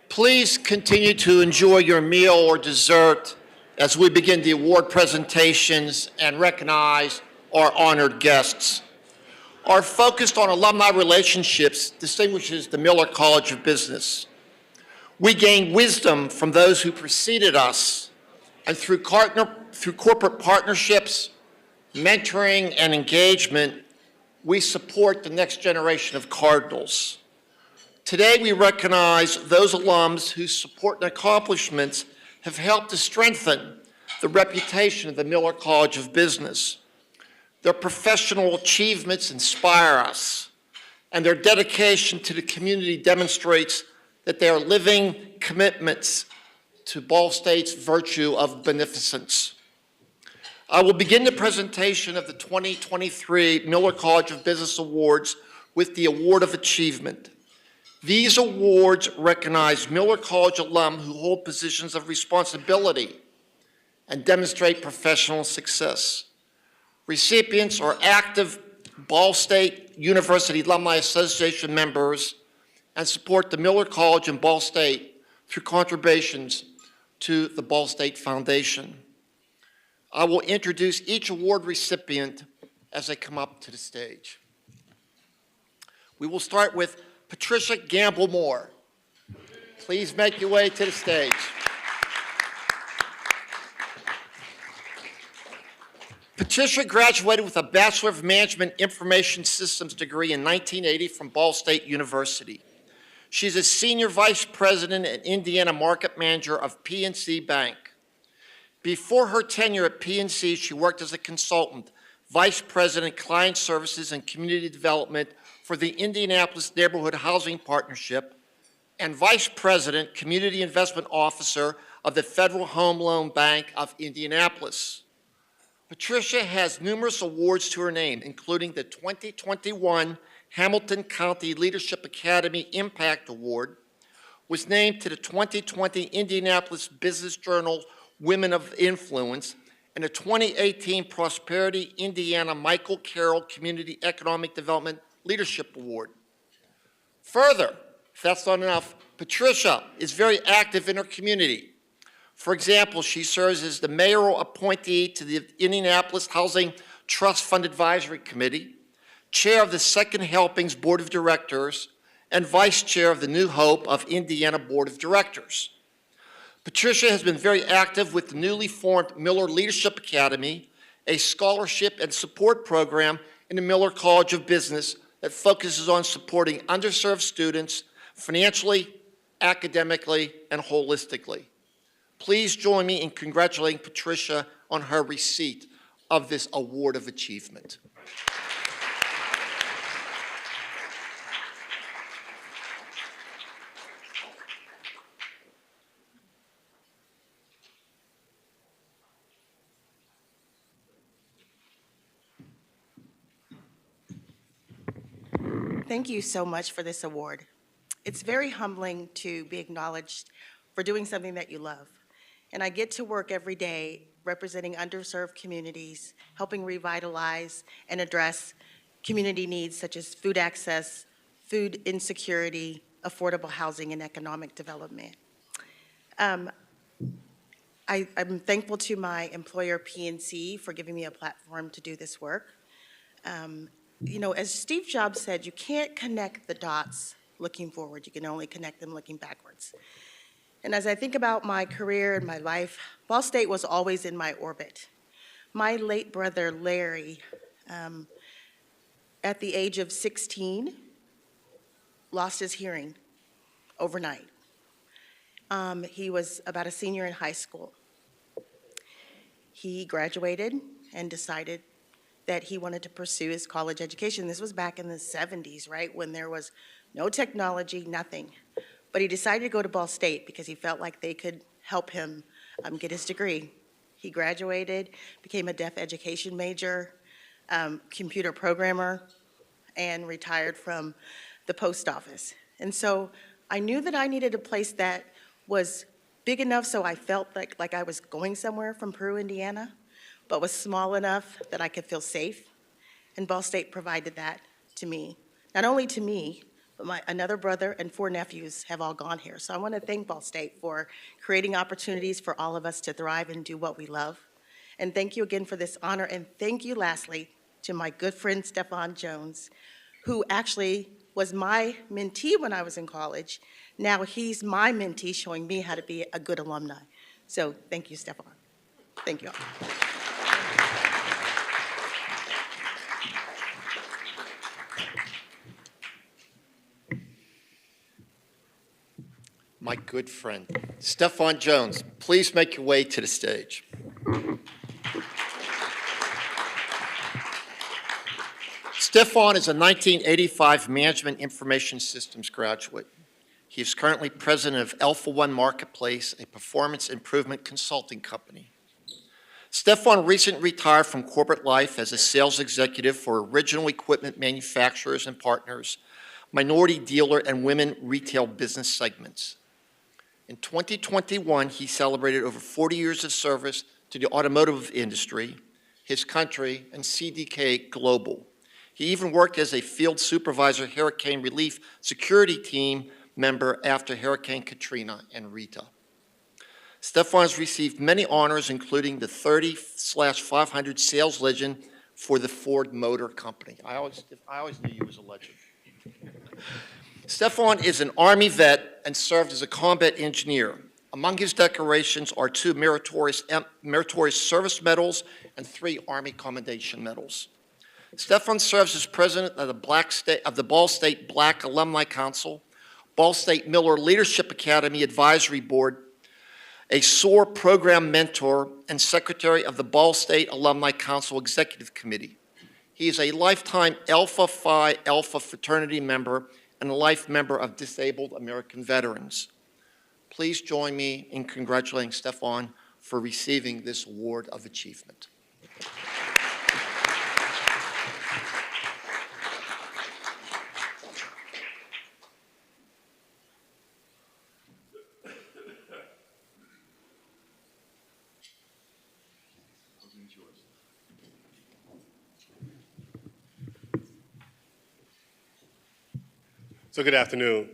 Please continue to enjoy your meal or dessert as we begin the award presentations and recognize our honored guests. Our focus on alumni relationships distinguishes the Miller College of Business. We gain wisdom from those who preceded us, and through corporate partnerships, mentoring, and engagement, we support the next generation of Cardinals. Today, we recognize those alums whose support and accomplishments have helped to strengthen the reputation of the Miller College of Business. Their professional achievements inspire us, and their dedication to the community demonstrates that they are living commitments to Ball State's virtue of beneficence. I will begin the presentation of the 2023 Miller College of Business Awards with the Award of Achievement. These awards recognize Miller College alum who hold positions of responsibility and demonstrate professional success. Recipients are active Ball State University Alumni Association members and support the Miller College and Ball State through contributions to the Ball State Foundation. I will introduce each award recipient as they come up to the stage. We will start with Patricia Gamble Moore. Please make your way to the stage. Patricia graduated with a Bachelor of Management Information Systems degree in 1980 from Ball State University. She's a Senior Vice President and Indiana Market Manager of PNC Bank. Before her tenure at PNC, she worked as a consultant, Vice President, Client Services and Community Development for the Indianapolis Neighborhood Housing Partnership, and Vice President, Community Investment Officer of the Federal Home Loan Bank of Indianapolis. Patricia has numerous awards to her name, including the 2021 Hamilton County Leadership Academy Impact Award, was named to the 2020 Indianapolis Business Journal Women of Influence, and the 2018 Prosperity Indiana Michael Carroll Community Economic Development Leadership Award. Further, if that's not enough, Patricia is very active in her community. For example, she serves as the mayoral appointee to the Indianapolis Housing Trust Fund Advisory Committee, chair of the Second Helpings Board of Directors, and vice chair of the New Hope of Indiana Board of Directors. Patricia has been very active with the newly formed Miller Leadership Academy, a scholarship and support program in the Miller College of Business that focuses on supporting underserved students financially, academically, and holistically. Please join me in congratulating Patricia on her receipt of this Award of Achievement. Thank you so much for this award. It's very humbling to be acknowledged for doing something that you love. And I get to work every day representing underserved communities, helping revitalize and address community needs such as food access, food insecurity, affordable housing, and economic development. I'm thankful to my employer, PNC, for giving me a platform to do this work. You know, as Steve Jobs said, you can't connect the dots looking forward. You can only connect them looking backwards. And as I think about my career and my life, Ball State was always in my orbit. My late brother, Larry, at the age of 16, lost his hearing overnight. He was about a senior in high school. He graduated and decided that he wanted to pursue his college education. This was back in the 70s, right, when there was no technology, nothing. But he decided to go to Ball State because he felt like they could help him get his degree. He graduated, became a deaf education major, computer programmer, and retired from the post office. And so I knew that I needed a place that was big enough so I felt like I was going somewhere from Peru, Indiana, but was small enough that I could feel safe. And Ball State provided that to me. Not only to me, but another brother and 4 nephews have all gone here. So I want to thank Ball State for creating opportunities for all of us to thrive and do what we love. And thank you again for this honor. And thank you lastly to my good friend Stephon Jones, who actually was my mentee when I was in college. Now he's my mentee, showing me how to be a good alumni. So thank you, Stephon. Thank you all. My good friend, Stephon Jones, please make your way to the stage. Stephon is a 1985 Management Information Systems graduate. He is currently president of Alpha One Marketplace, a performance improvement consulting company. Stephon recently retired from corporate life as a sales executive for original equipment manufacturers and partners, minority dealer, and women retail business segments. In 2021, he celebrated over 40 years of service to the automotive industry, his country, and CDK Global. He even worked as a field supervisor hurricane relief security team member after Hurricane Katrina and Rita. Stephon has received many honors, including the 30/500 Sales Legend for the Ford Motor Company. I always knew you was a legend. Stephon is an Army vet and served as a combat engineer. Among his decorations are 2 meritorious service medals and 3 Army Commendation medals. Stephon serves as president of the Ball State Black Alumni Council, Ball State Miller Leadership Academy Advisory Board, a SOAR program mentor, and secretary of the Ball State Alumni Council Executive Committee. He is a lifetime Alpha Phi Alpha fraternity member and a life member of Disabled American Veterans. Please join me in congratulating Stephon for receiving this award of achievement. So good afternoon.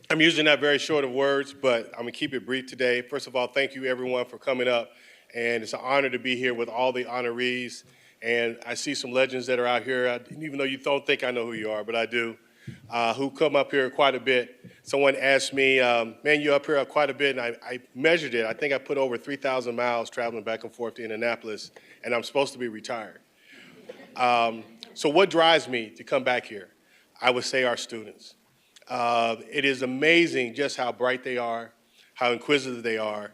I'm usually not very short of words, but I'm gonna keep it brief today. First of all, thank you everyone for coming up, and it's an honor to be here with all the honorees. And I see some legends that are out here, even though you don't think I know who you are, but I do, who come up here quite a bit. Someone asked me, man, you're up here quite a bit, and I measured it. I think I put over 3,000 miles traveling back and forth to Indianapolis, and I'm supposed to be retired. So what drives me to come back here? I would say our students. It is amazing just how bright they are, how inquisitive they are,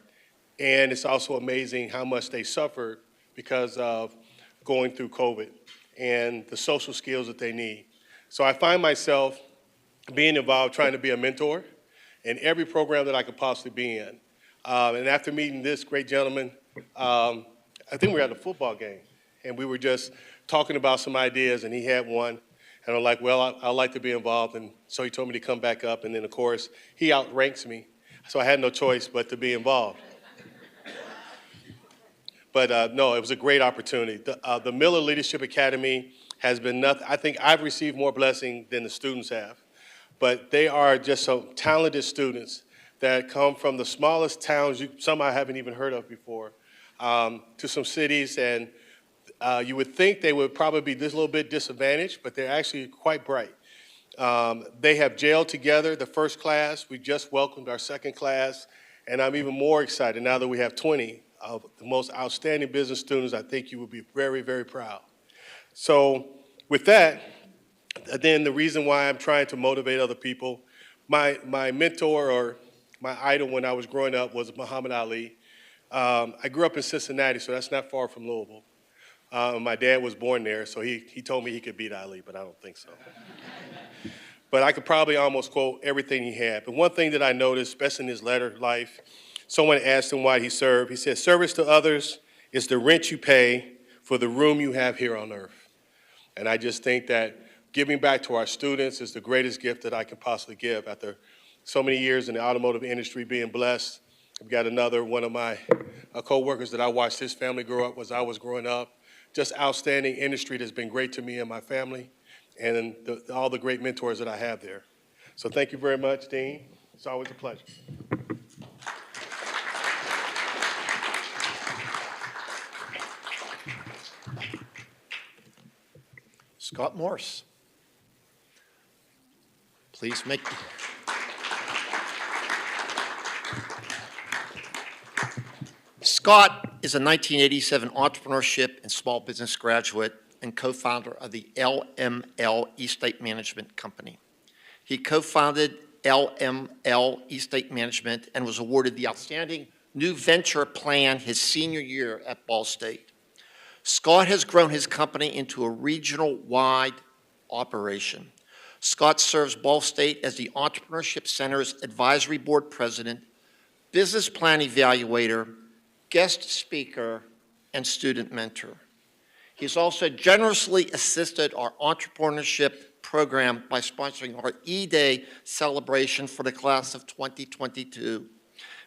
and it's also amazing how much they suffered because of going through COVID and the social skills that they need. So I find myself being involved trying to be a mentor in every program that I could possibly be in. And after meeting this great gentleman, I think we were at a football game, and we were just talking about some ideas, and he had one. And I'm like, well, I'd like to be involved. And so he told me to come back up. And then, of course, he outranks me. So I had no choice but to be involved. But no, it was a great opportunity. The Miller Leadership Academy has been nothing. I think I've received more blessing than the students have. But they are just so talented students that come from the smallest towns, some I haven't even heard of before, to some cities. And you would think they would probably be this little bit disadvantaged, but they're actually quite bright. They have jailed together the first class. We just welcomed our second class, and I'm even more excited now that we have 20 of the most outstanding business students. I think you would be very, very proud. So with that, then the reason why I'm trying to motivate other people, my mentor or my idol when I was growing up was Muhammad Ali. I grew up in Cincinnati, so that's not far from Louisville. My dad was born there, so he told me he could beat Ali, but I don't think so. But I could probably almost quote everything he had. But one thing that I noticed, especially in his latter life, someone asked him why he served. He said, service to others is the rent you pay for the room you have here on earth. And I just think that giving back to our students is the greatest gift that I can possibly give after so many years in the automotive industry being blessed I've got another one of my co-workers that I watched his family grow up as I was growing up. Just outstanding industry that's been great to me and my family, and all the great mentors that I have there. So thank you very much, Dean. It's always a pleasure. Scott Morse. Please make. Scott is a 1987 entrepreneurship and small business graduate and co-founder of the LML Estate Management Company. He co-founded LML Estate Management and was awarded the Outstanding New Venture Plan his senior year at Ball State. Scott has grown his company into a regional-wide operation. Scott serves Ball State as the Entrepreneurship Center's Advisory Board President, Business Plan Evaluator, guest speaker, and student mentor. He's also generously assisted our entrepreneurship program by sponsoring our E-Day celebration for the class of 2022,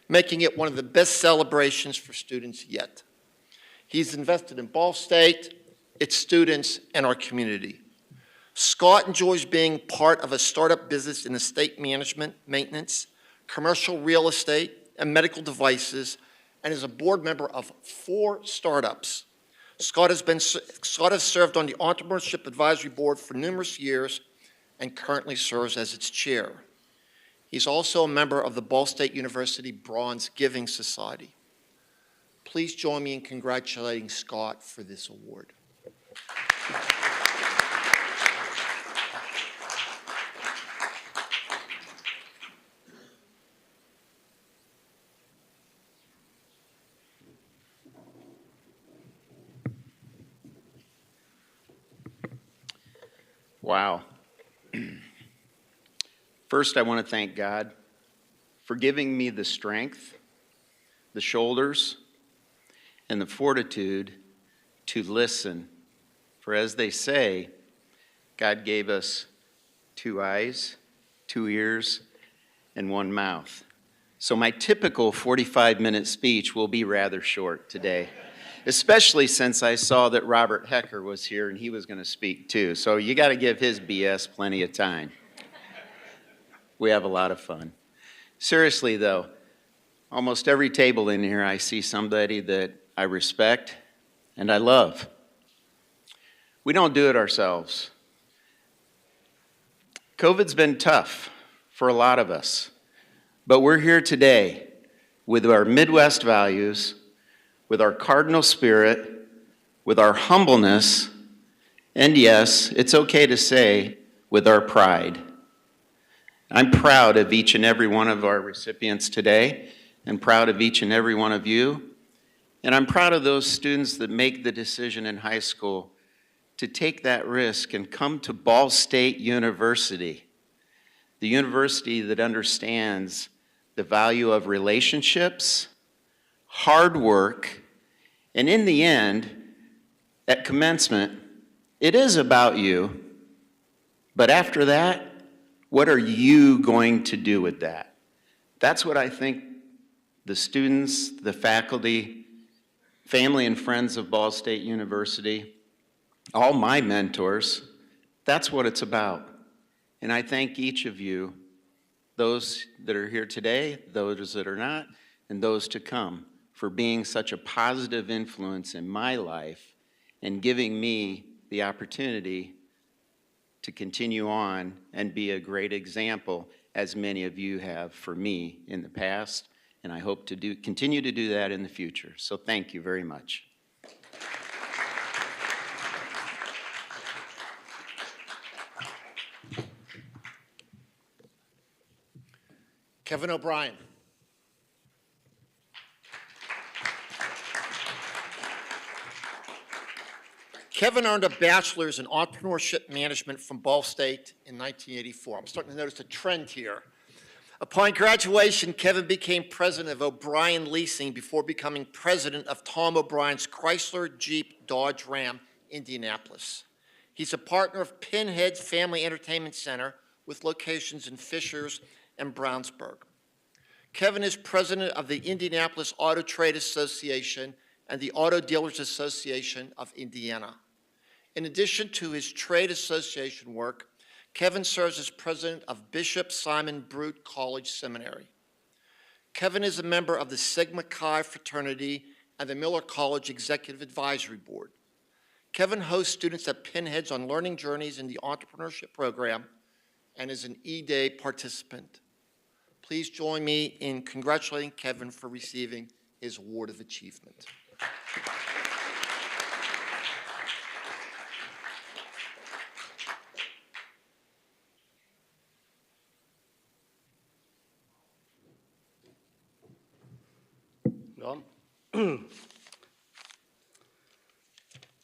making it one of the best celebrations for students yet. He's invested in Ball State, its students, and our community. Scott enjoys being part of a startup business in estate management, maintenance, commercial real estate, and medical devices, and is a board member of 4 startups. Scott has served on the Entrepreneurship Advisory Board for numerous years and currently serves as its chair. He's also a member of the Ball State University Bronze Giving Society. Please join me in congratulating Scott for this award. Wow. First, I want to thank God for giving me the strength, the shoulders, and the fortitude to listen. For as they say, God gave us 2 eyes, 2 ears, and 1 mouth. So my typical 45-minute speech will be rather short today, especially since I saw that Robert Hecker was here and he was going to speak too. So you got to give his BS plenty of time. We have a lot of fun. Seriously though, almost every table in here I see somebody that I respect and I love. We don't do it ourselves. COVID's been tough for a lot of us, but we're here today with our Midwest values, with our cardinal spirit, with our humbleness, and yes, it's okay to say, with our pride. I'm proud of each and every one of our recipients today, and proud of each and every one of you, and I'm proud of those students that make the decision in high school to take that risk and come to Ball State University, the university that understands the value of relationships, hard work, and in the end, at commencement, it is about you, but after that, what are you going to do with that? That's what I think the students, the faculty, family and friends of Ball State University, all my mentors, that's what it's about. And I thank each of you, those that are here today, those that are not, and those to come, for being such a positive influence in my life and giving me the opportunity to continue on and be a great example, as many of you have for me in the past, and I hope to continue to do that in the future. So thank you very much. Kevin O'Brien. Kevin earned a bachelor's in entrepreneurship management from Ball State in 1984. I'm starting to notice a trend here. Upon graduation, Kevin became president of O'Brien Leasing before becoming president of Tom O'Brien's Chrysler Jeep Dodge Ram, Indianapolis. He's a partner of Pinhead Family Entertainment Center with locations in Fishers and Brownsburg. Kevin is president of the Indianapolis Auto Trade Association and the Auto Dealers Association of Indiana. In addition to his trade association work, Kevin serves as president of Bishop Simon Brute College Seminary. Kevin is a member of the Sigma Chi fraternity and the Miller College Executive Advisory Board. Kevin hosts students at Pinheads on learning journeys in the entrepreneurship program and is an E-Day participant. Please join me in congratulating Kevin for receiving his Award of Achievement. Well,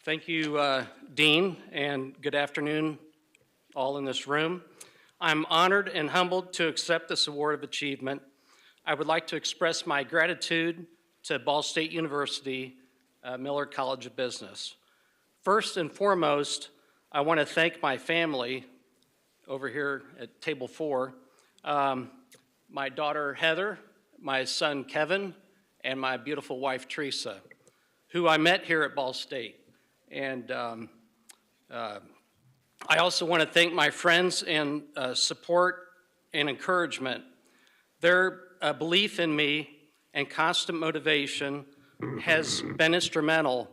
thank you, Dean, and good afternoon, all in this room. I'm honored and humbled to accept this Award of Achievement. I would like to express my gratitude to Ball State University, Miller College of Business. First and foremost, I want to thank my family over here at table 4, my daughter Heather, my son Kevin, and my beautiful wife, Teresa, who I met here at Ball State. And I also want to thank my friends and support and encouragement. Their belief in me and constant motivation has been instrumental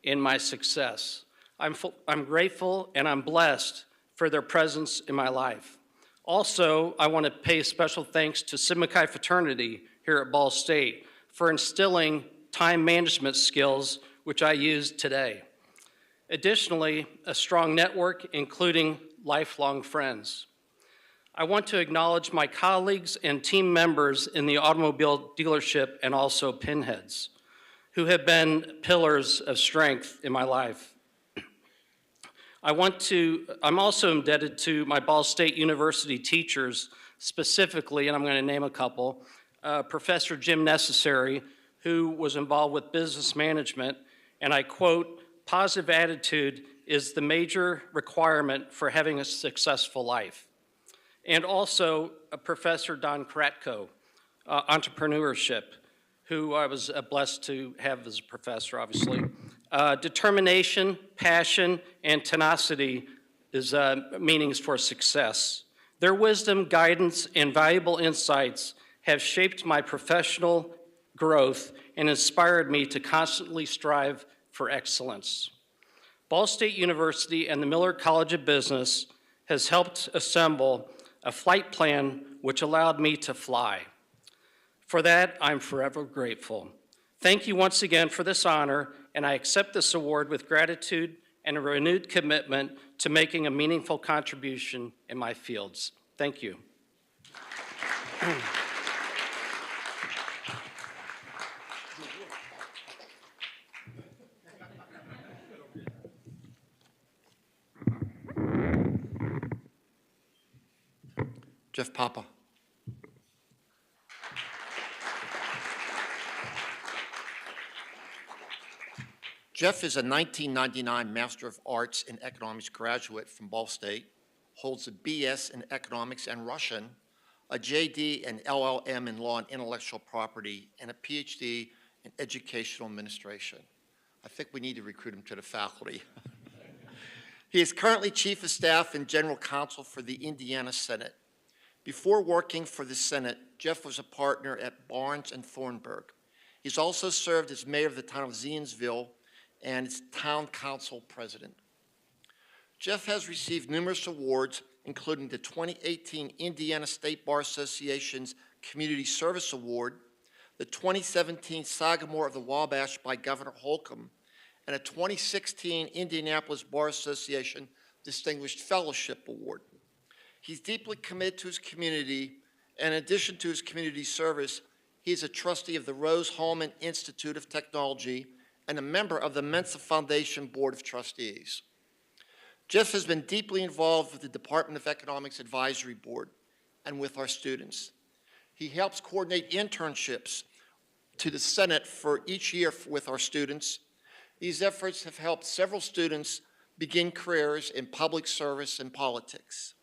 in my success. I'm grateful and I'm blessed for their presence in my life. Also, I want to pay special thanks to Sigma Chi fraternity here at Ball State for instilling time management skills, which I use today. Additionally, a strong network, including lifelong friends. I want to acknowledge my colleagues and team members in the automobile dealership and also Pinheads, who have been pillars of strength in my life. I'm also indebted to my Ball State University teachers specifically, and I'm going to name a couple, Professor Jim Necessary, who was involved with business management, and I quote, "Positive attitude is the major requirement for having a successful life." And also Professor Don Kratko, entrepreneurship, who I was blessed to have as a professor, obviously. Determination, passion, and tenacity is meanings for success. Their wisdom, guidance, and valuable insights have shaped my professional growth and inspired me to constantly strive for excellence. Ball State University and the Miller College of Business has helped assemble a flight plan which allowed me to fly. For that, I'm forever grateful. Thank you once again for this honor, and I accept this award with gratitude and a renewed commitment to making a meaningful contribution in my fields. Thank you. Jeff Papa. Jeff is a 1999 Master of Arts in Economics graduate from Ball State, holds a BS in Economics and Russian, a JD and LLM in Law and Intellectual Property, and a PhD in Educational Administration. I think we need to recruit him to the faculty. He is currently Chief of Staff and General Counsel for the Indiana Senate. Before working for the Senate, Jeff was a partner at Barnes and Thornburg. He's also served as mayor of the town of Zionsville and its town council president. Jeff has received numerous awards, including the 2018 Indiana State Bar Association's Community Service Award, the 2017 Sagamore of the Wabash by Governor Holcomb, and a 2016 Indianapolis Bar Association Distinguished Fellowship Award. He's deeply committed to his community, and in addition to his community service, he's a trustee of the Rose-Hulman Institute of Technology and a member of the Mensa Foundation Board of Trustees. Jeff has been deeply involved with the Department of Economics Advisory Board and with our students. He helps coordinate internships to the Senate for each year with our students. These efforts have helped several students begin careers in public service and politics.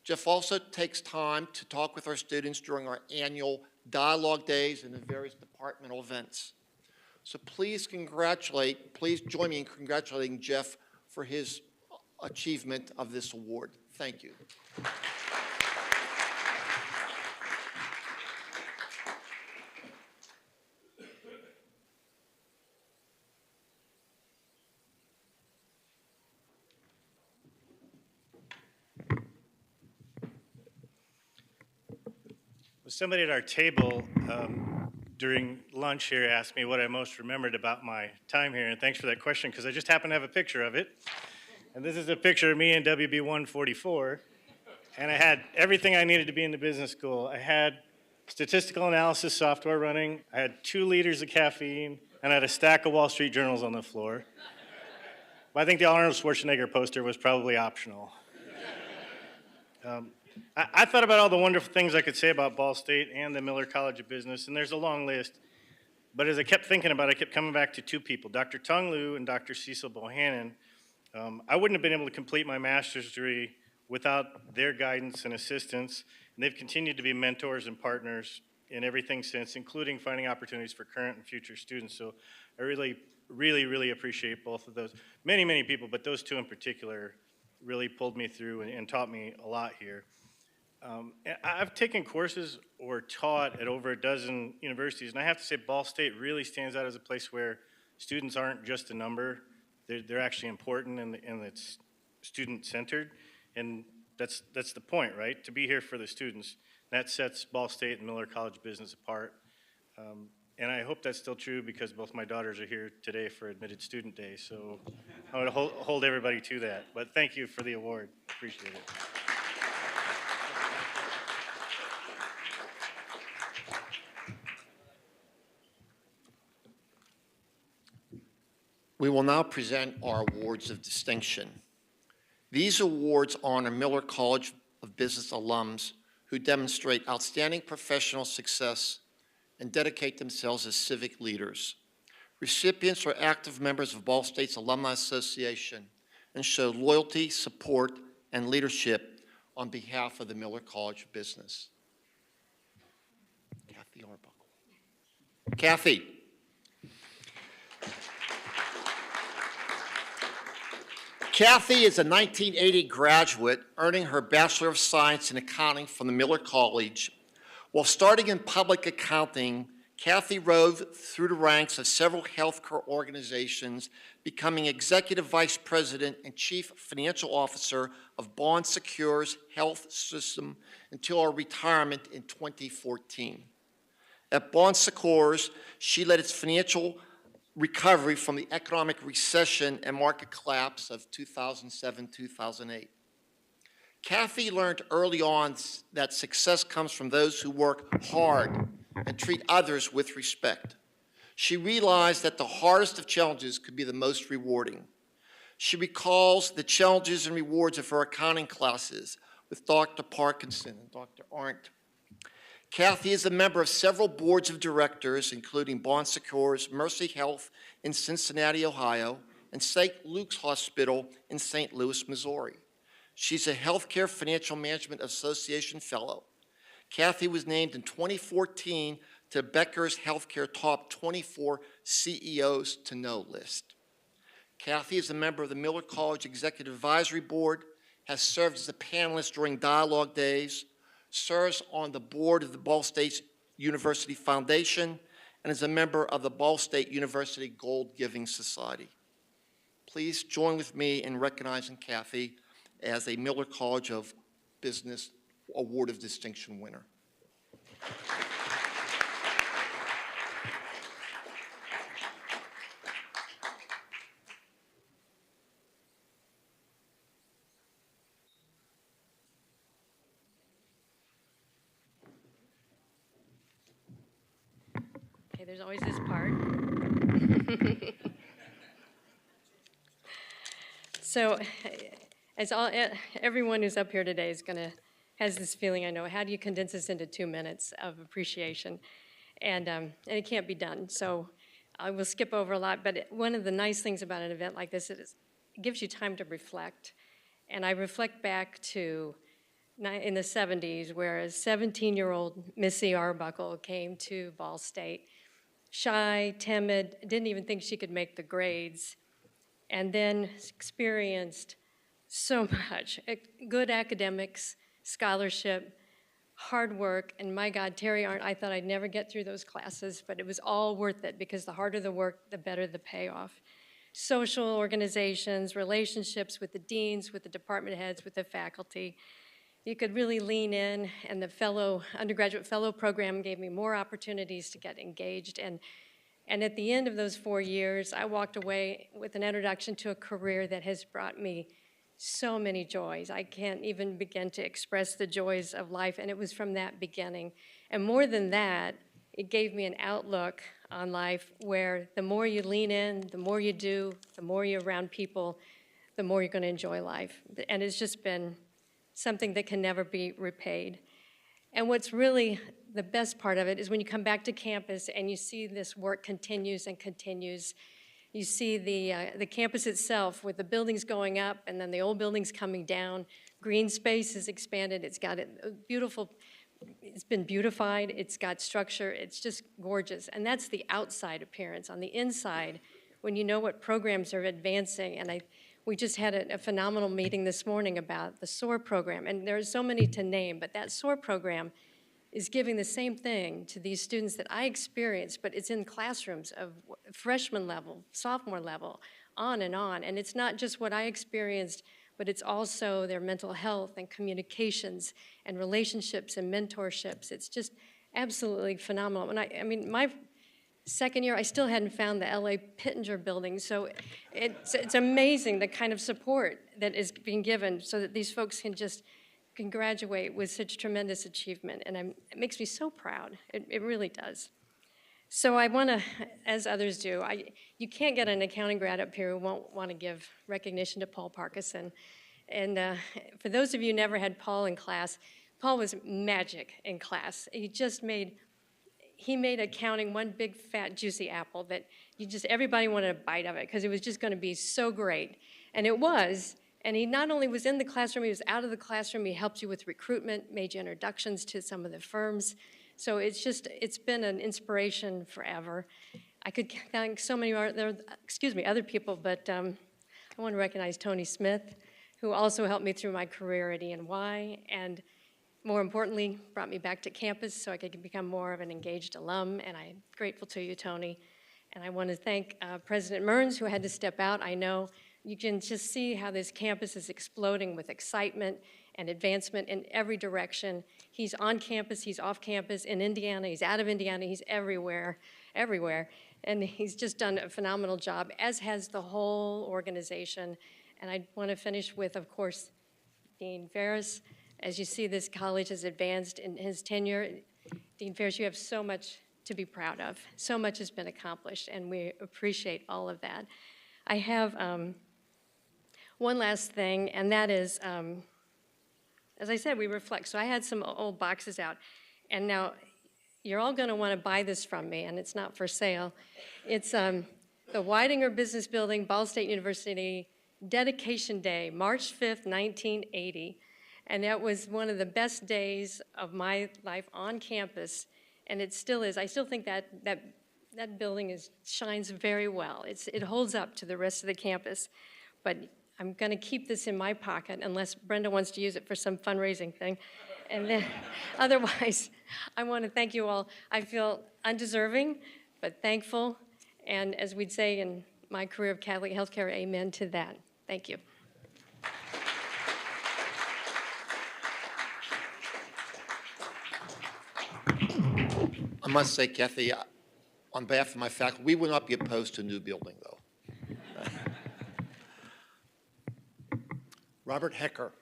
Jeff also takes time to talk with our students during our annual dialogue days, and the various departmental events. So please join me in congratulating Jeff for his achievement of this award. Thank you. Somebody at our table during lunch here asked me what I most remembered about my time here, and thanks for that question, because I just happen to have a picture of it. And this is a picture of me in WB 144, and I had everything I needed to be in the business school. I had statistical analysis software running, I had 2 liters of caffeine, and I had a stack of Wall Street journals on the floor. But I think the Arnold Schwarzenegger poster was probably optional. I thought about all the wonderful things I could say about Ball State and the Miller College of Business, and there's a long list. But as I kept thinking about it, I kept coming back to 2 people, Dr. Tung Liu and Dr. Cecil Bohannon. I wouldn't have been able to complete my master's degree without their guidance and assistance, and they've continued to be mentors and partners in everything since, including finding opportunities for current and future students. So I really appreciate both of those. Many people, but those 2 in particular really pulled me through and taught me a lot here. I've taken courses or taught at over a dozen universities, and I have to say Ball State really stands out as a place where students aren't just a number. They're actually important, and it's student-centered, and that's the point, right? To be here for the students. That sets Ball State and Miller College Business apart. And I hope that's still true because both my daughters are here today for Admitted Student Day, so I would hold everybody to that. But thank you for the award. Appreciate it. We will now present our awards of distinction. These awards honor Miller College of Business alums who demonstrate outstanding professional success and dedicate themselves as civic leaders. Recipients are active members of Ball State's Alumni Association and show loyalty, support, and leadership on behalf of the Miller College of Business. Kathy Arbuckle. Kathy. Kathy is a 1980 graduate, earning her Bachelor of Science in Accounting from the Miller College. While starting in public accounting, Kathy rose through the ranks of several healthcare organizations, becoming Executive Vice President and Chief Financial Officer of Bon Secours Health System until her retirement in 2014. At Bon Secours, she led its financial recovery from the economic recession and market collapse of 2007-2008. Kathy learned early on that success comes from those who work hard and treat others with respect. She realized that the hardest of challenges could be the most rewarding. She recalls the challenges and rewards of her accounting classes with Dr. Parkinson and Dr. Arndt. Kathy is a member of several boards of directors, including Bon Secours, Mercy Health in Cincinnati, Ohio, and St. Luke's Hospital in St. Louis, Missouri. She's a Healthcare Financial Management Association Fellow. Kathy was named in 2014 to Becker's Healthcare Top 24 CEOs to Know list. Kathy is a member of the Miller College Executive Advisory Board, has served as a panelist during dialogue days, serves on the board of the Ball State University Foundation, and is a member of the Ball State University Gold Giving Society. Please join with me in recognizing Kathy as a Miller College of Business Award of Distinction winner. Okay, there's always this part. So, everyone who's up here today has this feeling, I know. How do you condense this into 2 minutes of appreciation? And it can't be done. So I will skip over a lot, but one of the nice things about an event like this is it gives you time to reflect. And I reflect back to in the 70s, where a 17-year-old Missy Arbuckle came to Ball State, shy, timid, didn't even think she could make the grades, and then experienced so much. Good academics, scholarship, hard work, and my God, Terry Arndt, I thought I'd never get through those classes, but it was all worth it because the harder the work, the better the payoff. Social organizations, relationships with the deans, with the department heads, with the faculty. You could really lean in, and the undergraduate fellow program gave me more opportunities to get engaged. And at the end of those 4 years, I walked away with an introduction to a career that has brought me so many joys. I can't even begin to express the joys of life, and it was from that beginning. And more than that, it gave me an outlook on life where the more you lean in, the more you do, the more you're around people, the more you're going to enjoy life. And it's just been something that can never be repaid. And what's really the best part of it is when you come back to campus and you see this work continues and continues. You see the campus itself with the buildings going up and then the old buildings coming down. Green space is expanded. It's got a beautiful, it's been beautified. It's got structure. It's just gorgeous. And that's the outside appearance. On the inside, when you know what programs are advancing, and we just had a phenomenal meeting this morning about the SOAR program, and there are so many to name, but that SOAR program is giving the same thing to these students that I experienced, but it's in classrooms of freshman level, sophomore level, on, and it's not just what I experienced, but it's also their mental health and communications and relationships and mentorships. It's just absolutely phenomenal. And I mean, my second year, I still hadn't found the LA Pittenger building, so it's amazing the kind of support that is being given so that these folks can graduate with such tremendous achievement, and it makes me so proud. It really does. So I want to, as others do, you can't get an accounting grad up here who won't want to give recognition to Paul Parkinson. And for those of you who never had Paul in class, Paul was magic in class. He made accounting one big, fat, juicy apple that everybody wanted a bite of it because it was just going to be so great. And it was. And he not only was in the classroom, he was out of the classroom. He helped you with recruitment, made you introductions to some of the firms. So it's been an inspiration forever. I could thank so many other people, but I want to recognize Tony Smith, who also helped me through my career at E&Y, and more importantly, brought me back to campus so I could become more of an engaged alum, and I'm grateful to you, Tony. And I want to thank President Mearns, who had to step out. I know you can just see how this campus is exploding with excitement and advancement in every direction. He's on campus, he's off campus, in Indiana, he's out of Indiana, he's everywhere. And he's just done a phenomenal job, as has the whole organization. And I want to finish with, of course, Dean Ferris. As you see, this college has advanced in his tenure. Dean Ferris, you have so much to be proud of. So much has been accomplished, and we appreciate all of that. I have one last thing, and that is, as I said, we reflect. So I had some old boxes out, and now you're all going to want to buy this from me, and it's not for sale. It's the Weidinger Business Building, Ball State University, Dedication Day, March 5th, 1980. And that was one of the best days of my life on campus, and it still is. I still think that building shines very well. It holds up to the rest of the campus, but I'm going to keep this in my pocket unless Brenda wants to use it for some fundraising thing. And then otherwise, I want to thank you all. I feel undeserving, but thankful, and as we'd say in my career of Catholic healthcare, amen to that. Thank you. I must say, Kathy, on behalf of my faculty, we will not be opposed to a new building, though. Robert Hecker.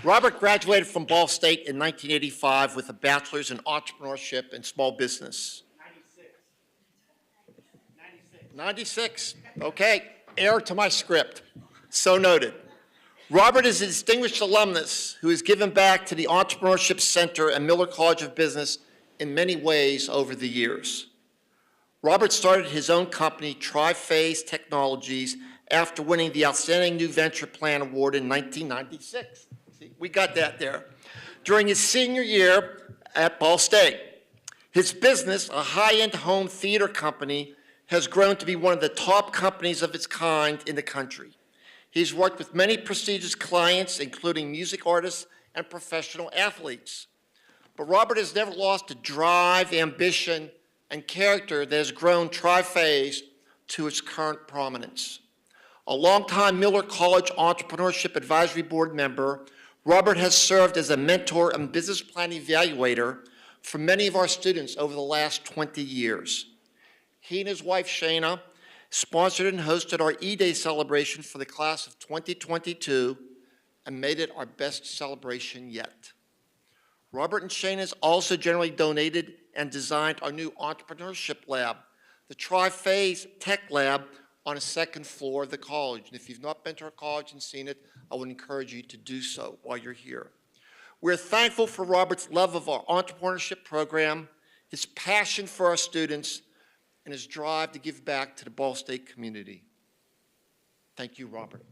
Robert graduated from Ball State in 1985 with a bachelor's in entrepreneurship and small business. 96. Okay, heir to my script. So noted. Robert is a distinguished alumnus who has given back to the Entrepreneurship Center and Miller College of Business in many ways over the years. Robert started his own company, Tri-Phase Technologies, after winning the Outstanding New Venture Plan Award in 1996. See, we got that there. During his senior year at Ball State, his business, a high-end home theater company, has grown to be one of the top companies of its kind in the country. He's worked with many prestigious clients, including music artists and professional athletes. But Robert has never lost the drive, ambition, and character that has grown Tri-Phase to its current prominence. A longtime Miller College Entrepreneurship Advisory Board member, Robert has served as a mentor and business plan evaluator for many of our students over the last 20 years. He and his wife, Shana, sponsored and hosted our E-Day celebration for the class of 2022 and made it our best celebration yet. Robert and Shana also generally donated and designed our new entrepreneurship lab, the Tri-Phase Tech Lab on the second floor of the college. And if you've not been to our college and seen it, I would encourage you to do so while you're here. We're thankful for Robert's love of our entrepreneurship program, his passion for our students, and his drive to give back to the Ball State community. Thank you, Robert.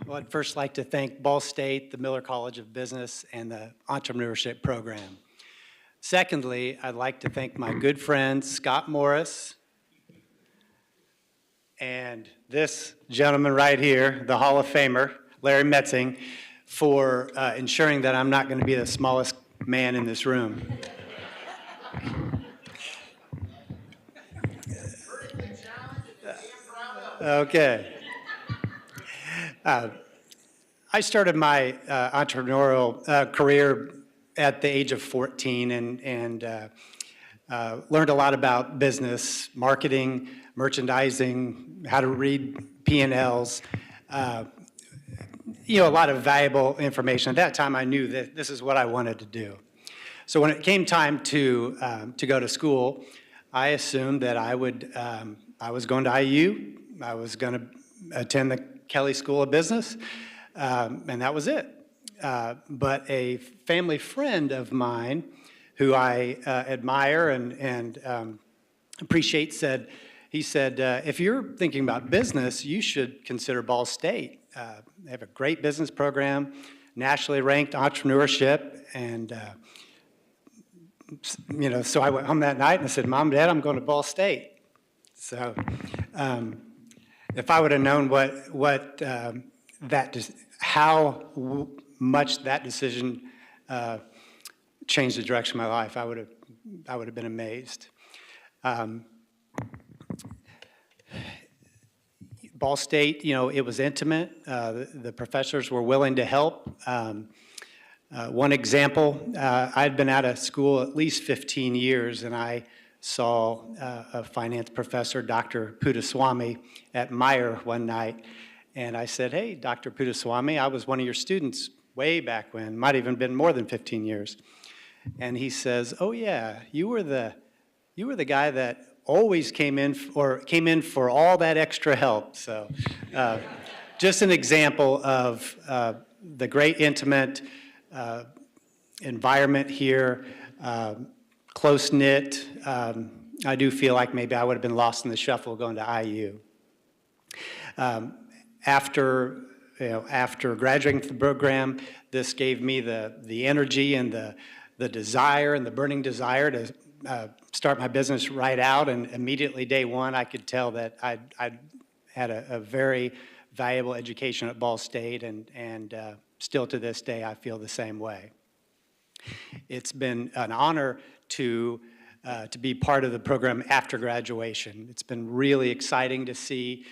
Well, I'd first like to thank Ball State, the Miller College of Business, and the entrepreneurship program. Secondly, I'd like to thank my good friend, Scott Morris, and this gentleman right here, the Hall of Famer, Larry Metzing, for ensuring that I'm not going to be the smallest man in this room. Okay. I started my entrepreneurial career at the age of 14 and learned a lot about business, marketing, merchandising, how to read P&Ls, a lot of valuable information. At that time, I knew that this is what I wanted to do. So when it came time to go to school, I assumed that I was going to IU, I was going to attend the Kelly School of Business, and that was it. But a family friend of mine, who I admire and appreciate, said, if you're thinking about business, you should consider Ball State. They have a great business program, nationally ranked entrepreneurship, and so I went home that night and I said, Mom, Dad, I'm going to Ball State. So if I would have known how much that decision changed the direction of my life, I would have been amazed. Ball State, it was intimate. The professors were willing to help. One example, I'd been out of school at least 15 years, and I saw a finance professor, Dr. Puttaswamy, at Meyer one night. And I said, hey, Dr. Puttaswamy, I was one of your students way back when, might even been more than 15 years. And he says, oh yeah, you were the guy that always came in for all that extra help. So just an example of the great intimate environment here, close-knit. I do feel like maybe I would have been lost in the shuffle going to IU. After graduating from the program, this gave me the energy and the desire and the burning desire to start my business right out, and immediately day one I could tell that I'd had a very valuable education at Ball State, and still to this day I feel the same way. It's been an honor to be part of the program after graduation. It's been really exciting to see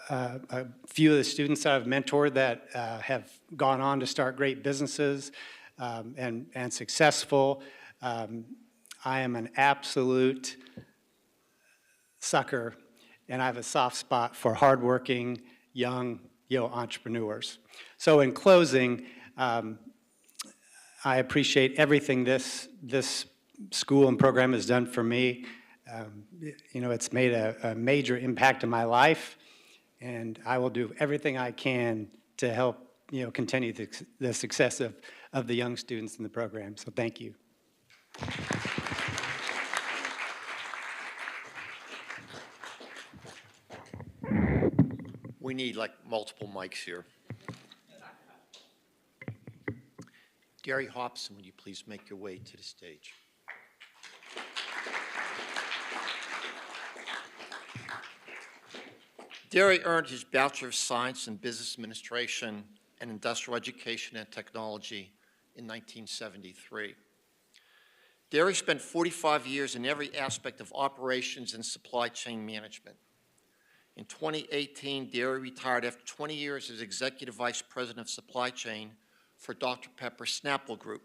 a few of the students that I've mentored that have gone on to start great businesses and successful. I am an absolute sucker, and I have a soft spot for hardworking, young, entrepreneurs. So in closing, I appreciate everything this school and program has done for me. It's made a major impact in my life, and I will do everything I can to help, continue the success of the young students in the program. So thank you. We need like multiple mics here. Gary Hobson, would you please make your way to the stage? Derry earned his Bachelor of Science in Business Administration and Industrial Education and Technology in 1973. Derry spent 45 years in every aspect of operations and supply chain management. In 2018, Derry retired after 20 years as Executive Vice President of Supply Chain for Dr. Pepper Snapple Group.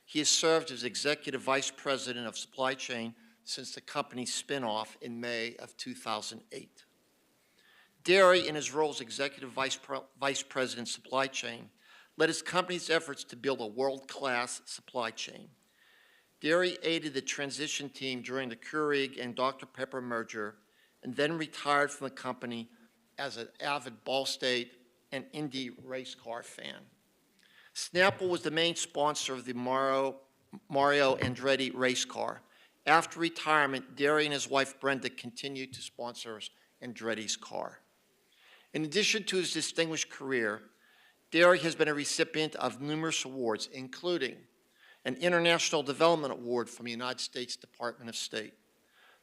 He has served as Executive Vice President of Supply Chain since the company's spinoff in May of 2008. Derry, in his role as Executive Vice President Supply Chain, led his company's efforts to build a world-class supply chain. Derry aided the transition team during the Keurig and Dr. Pepper merger and then retired from the company as an avid Ball State and Indy race car fan. Snapple was the main sponsor of the Mario Andretti race car. After retirement, Derry and his wife Brenda continued to sponsor Andretti's car. In addition to his distinguished career, Derry has been a recipient of numerous awards, including an International Development Award from the United States Department of State,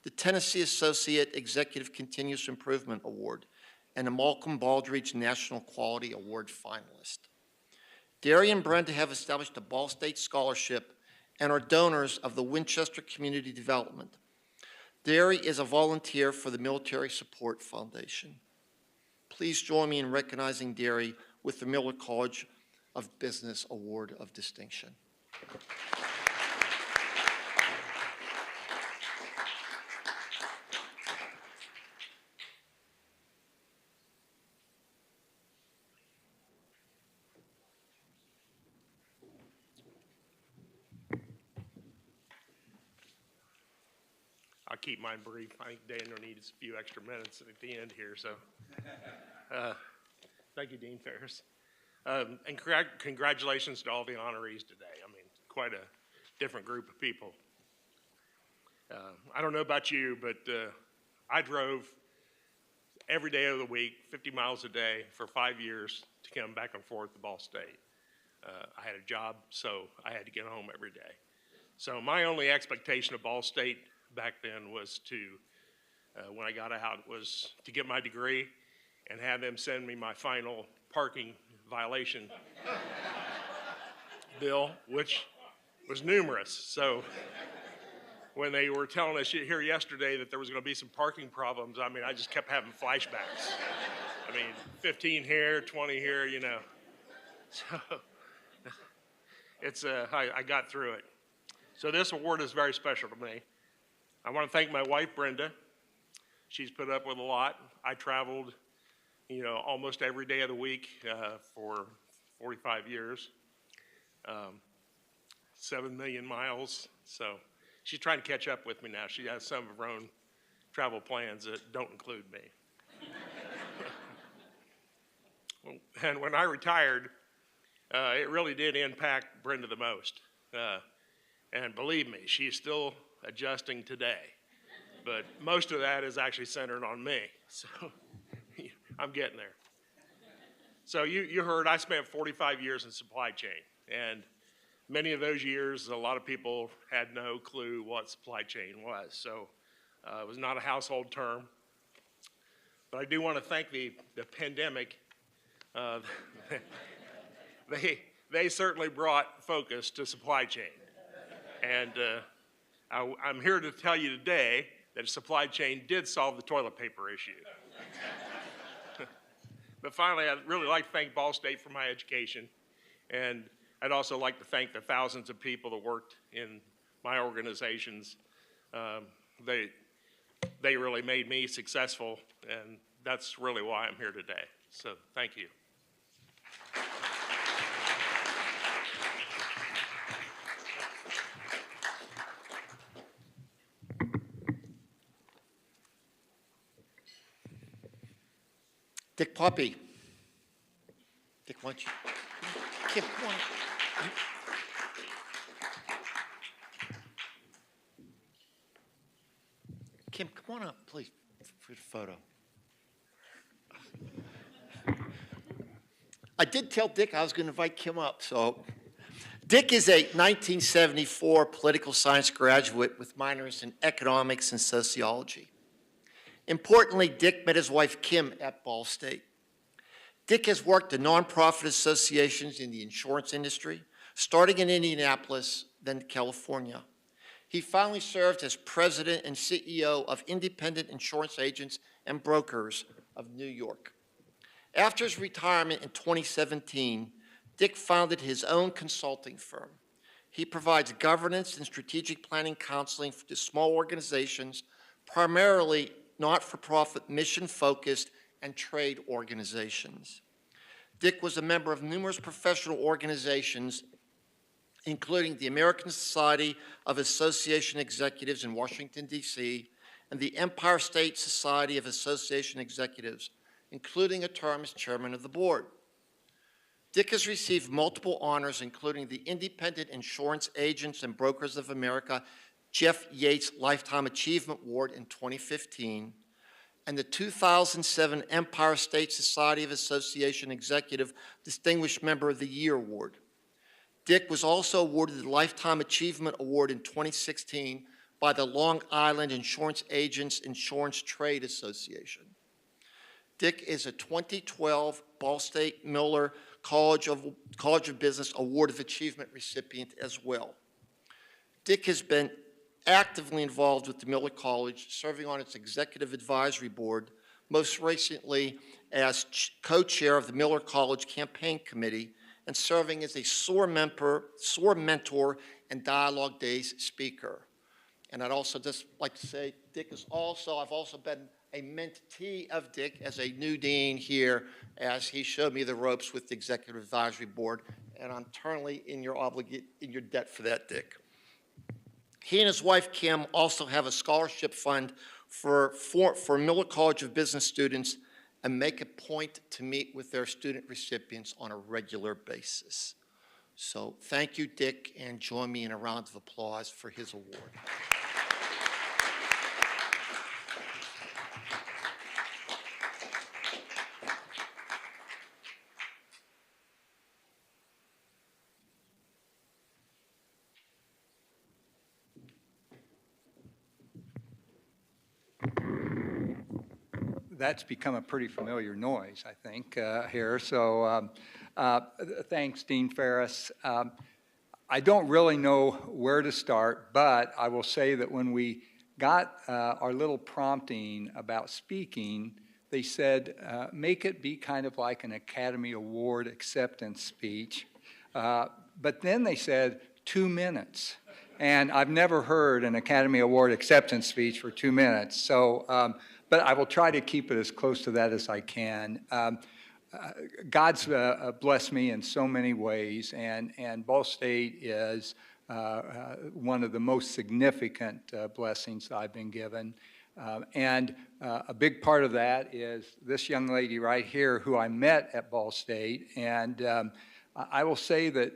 the Tennessee Associate Executive Continuous Improvement Award, and a Malcolm Baldrige National Quality Award finalist. Derry and Brenda have established a Ball State Scholarship and are donors of the Winchester Community Development. Derry is a volunteer for the Military Support Foundation. Please join me in recognizing Derry with the Miller College of Business Award of Distinction. I'll keep mine brief. I think Daniel needs a few extra minutes at the end here, so. Thank you, Dean Ferris. And congratulations to all the honorees today. I mean, quite a different group of people. I don't know about you, but I drove every day of the week, 50 miles a day for 5 years to come back and forth to Ball State. I had a job, so I had to get home every day. So my only expectation of Ball State back then was to, when I got out, was to get my degree and have them send me my final parking violation bill, which was numerous. So when they were telling us here yesterday that there was going to be some parking problems, I mean, I just kept having flashbacks. I mean, 15 here, 20 here, you know. So it's I got through it. So this award is very special to me. I want to thank my wife, Brenda. She's put up with a lot. I traveled, you know, almost every day of the week for 45 years, 7 million miles. So she's trying to catch up with me now. She has some of her own travel plans that don't include me. And when I retired, it really did impact Brenda the most. And believe me, she's still adjusting today. But most of that is actually centered on me. So I'm getting there. So you heard I spent 45 years in supply chain. And many of those years, a lot of people had no clue what supply chain was. So it was not a household term. But I do want to thank the pandemic. They certainly brought focus to supply chain. And I'm here to tell you today that supply chain did solve the toilet paper issue. But finally, I'd really like to thank Ball State for my education. And I'd also like to thank the thousands of people that worked in my organizations. They really made me successful, and that's really why I'm here today. So thank you. Dick Poppy. Dick, why don't you? Kim, come on. Kim, come on up, please, for the photo. I did tell Dick I was going to invite Kim up, so. Dick is a 1974 political science graduate with minors in economics and sociology. Importantly, Dick met his wife Kim at Ball State. Dick has worked in nonprofit associations in the insurance industry, starting in Indianapolis, then California. He finally served as president and CEO of Independent Insurance Agents and Brokers of New York. After his retirement in 2017, Dick founded his own consulting firm. He provides governance and strategic planning counseling to small organizations, primarily not-for-profit, mission-focused, and trade organizations. Dick was a member of numerous professional organizations, including the American Society of Association Executives in Washington, D.C., and the Empire State Society of Association Executives, including a term as chairman of the board. Dick has received multiple honors, including the Independent Insurance Agents and Brokers of America Jeff Yates Lifetime Achievement Award in 2015, and the 2007 Empire State Society of Association Executive Distinguished Member of the Year Award. Dick was also awarded the Lifetime Achievement Award in 2016 by the Long Island Insurance Agents Insurance Trade Association. Dick is a 2012 Ball State Miller College of Business Award of Achievement recipient as well. Dick has been actively involved with the Miller College, serving on its executive advisory board, most recently as co-chair of the Miller College Campaign Committee, and serving as a SOAR mentor and Dialogue Days speaker. And I'd also just like to say, Dick is also, I've also been a mentee of Dick as a new dean here, as he showed me the ropes with the Executive Advisory Board, and I'm eternally in your debt for that, Dick. He and his wife, Kim, also have a scholarship fund for Miller College of Business students and make a point to meet with their student recipients on a regular basis. So thank you, Dick, and join me in a round of applause for his award. That's become a pretty familiar noise, I think, here. So thanks, Dean Ferris. I don't really know where to start, but I will say that when we got our little prompting about speaking, they said, make it be kind of like an Academy Award acceptance speech. But then they said 2 minutes. And I've never heard an Academy Award acceptance speech for 2 minutes. So, but I will try to keep it as close to that as I can. God's blessed me in so many ways, and Ball State is one of the most significant blessings I've been given. And a big part of that is this young lady right here who I met at Ball State. And I will say that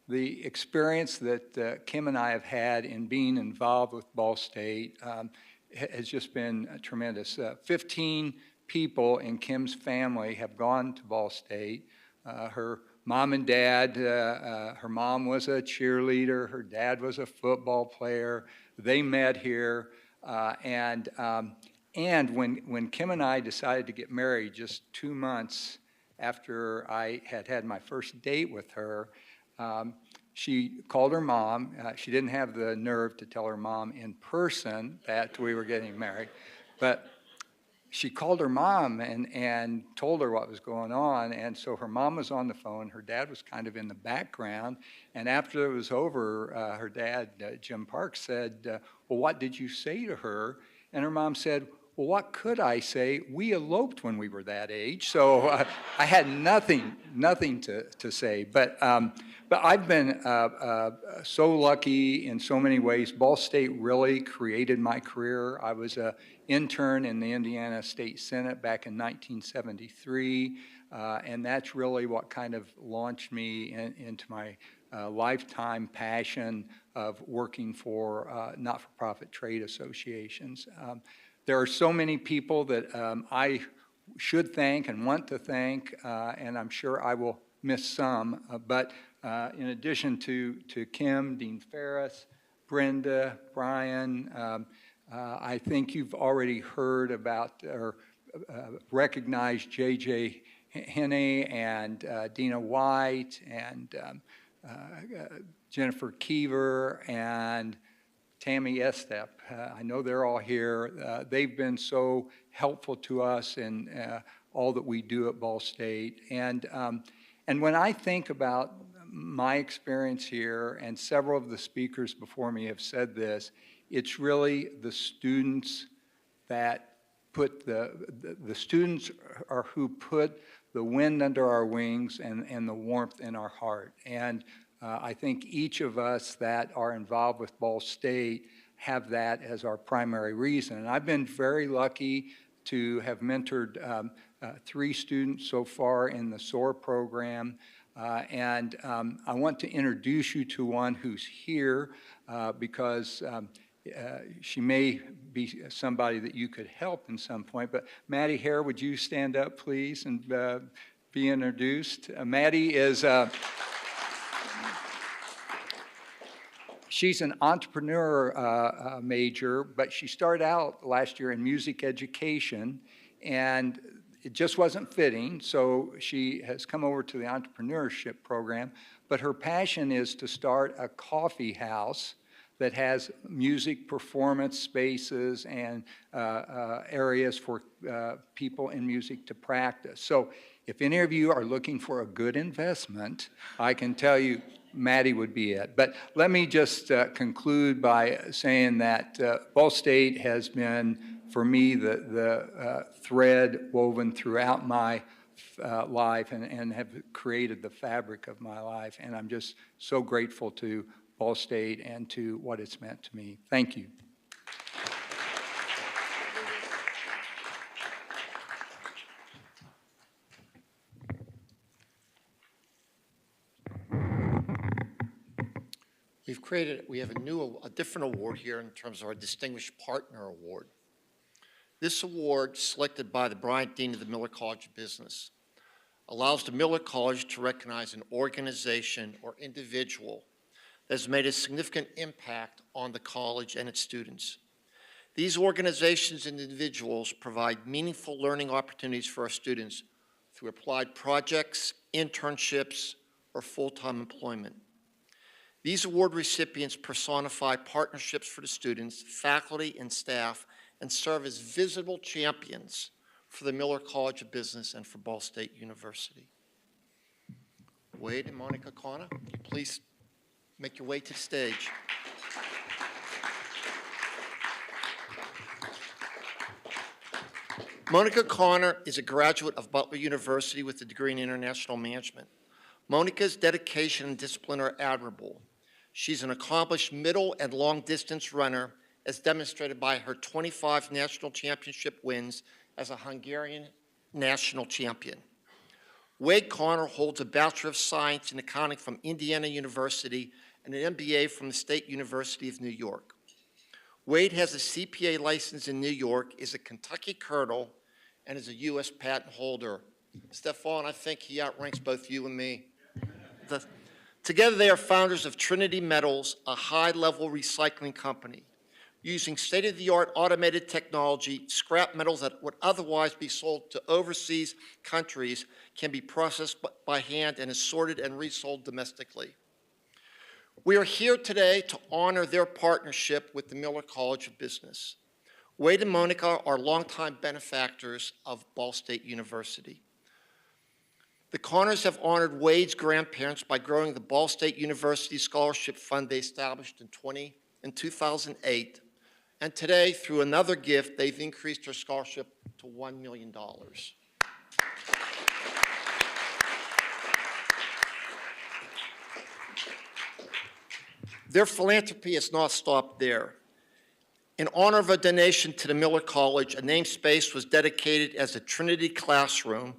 the experience that Kim and I have had in being involved with Ball State has just been tremendous. 15 people in Kim's family have gone to Ball State. Her mom and dad, her mom was a cheerleader, her dad was a football player. They met here, and when Kim and I decided to get married just 2 months after I had had my first date with her, she called her mom. She didn't have the nerve to tell her mom in person that we were getting married, but she called her mom and told her what was going on. And so her mom was on the phone. Her dad was kind of in the background. And after it was over, her dad, Jim Parks, said, well, what did you say to her? And her mom said, well, what could I say? We eloped when we were that age, so I had nothing to say. But I've been so lucky in so many ways. Ball State really created my career. I was an intern in the Indiana State Senate back in 1973, and that's really what kind of launched me into my lifetime passion of working for not-for-profit trade associations. There are so many people that I should thank and want to thank, and I'm sure I will miss some. But in addition to Kim, Dean Ferris, Brenda, Brian, I think you've already heard about or recognized J.J. Henney and Dina White and Jennifer Keever and Tammy Estep. I know they're all here. They've been so helpful to us in all that we do at Ball State. And when I think about my experience here, and several of the speakers before me have said this, it's really the students that put the students are who put the wind under our wings and the warmth in our heart. And I think each of us that are involved with Ball State have that as our primary reason. And I've been very lucky to have mentored 3 students so far in the SOAR program. And I want to introduce you to one who's here because she may be somebody that you could help in some point. But Maddie Hare, would you stand up, please, and be introduced? Maddie is... She's an entrepreneur major, but she started out last year in music education, and it just wasn't fitting, so she has come over to the entrepreneurship program. But her passion is to start a coffee house that has music performance spaces and areas for people in music to practice. So if any of you are looking for a good investment, I can tell you Maddie would be it. But let me just conclude by saying that Ball State has been, for me, the thread woven throughout my life and have created the fabric of my life. And I'm just so grateful to Ball State and to what it's meant to me. Thank you. We have a different award here in terms of our Distinguished Partner Award. This award, selected by the Bryant Dean of the Miller College of Business, allows the Miller College to recognize an organization or individual that has made a significant impact on the college and its students. These organizations and individuals provide meaningful learning opportunities for our students through applied projects, internships, or full-time employment. These award recipients personify partnerships for the students, faculty, and staff, and serve as visible champions for the Miller College of Business and for Ball State University. Wade and Monica Connor, please make your way to the stage. Monica Connor is a graduate of Butler University with a degree in international management. Monica's dedication and discipline are admirable. She's an accomplished middle and long-distance runner, as demonstrated by her 25 national championship wins as a Hungarian national champion. Wade Connor holds a Bachelor of Science in Accounting from Indiana University and an MBA from the State University of New York. Wade has a CPA license in New York, is a Kentucky Colonel, and is a U.S. patent holder. Stefan, I think he outranks both you and me. Together, they are founders of Trinity Metals, a high-level recycling company. Using state-of-the-art automated technology, scrap metals that would otherwise be sold to overseas countries can be processed by hand and is sorted and resold domestically. We are here today to honor their partnership with the Miller College of Business. Wade and Monica are longtime benefactors of Ball State University. The Connors have honored Wade's grandparents by growing the Ball State University Scholarship Fund they established in 2008 And today, through another gift, they've increased her scholarship to $1 million. Their philanthropy has not stopped there. In honor of a donation to the Miller College, a namespace was dedicated as a Trinity classroom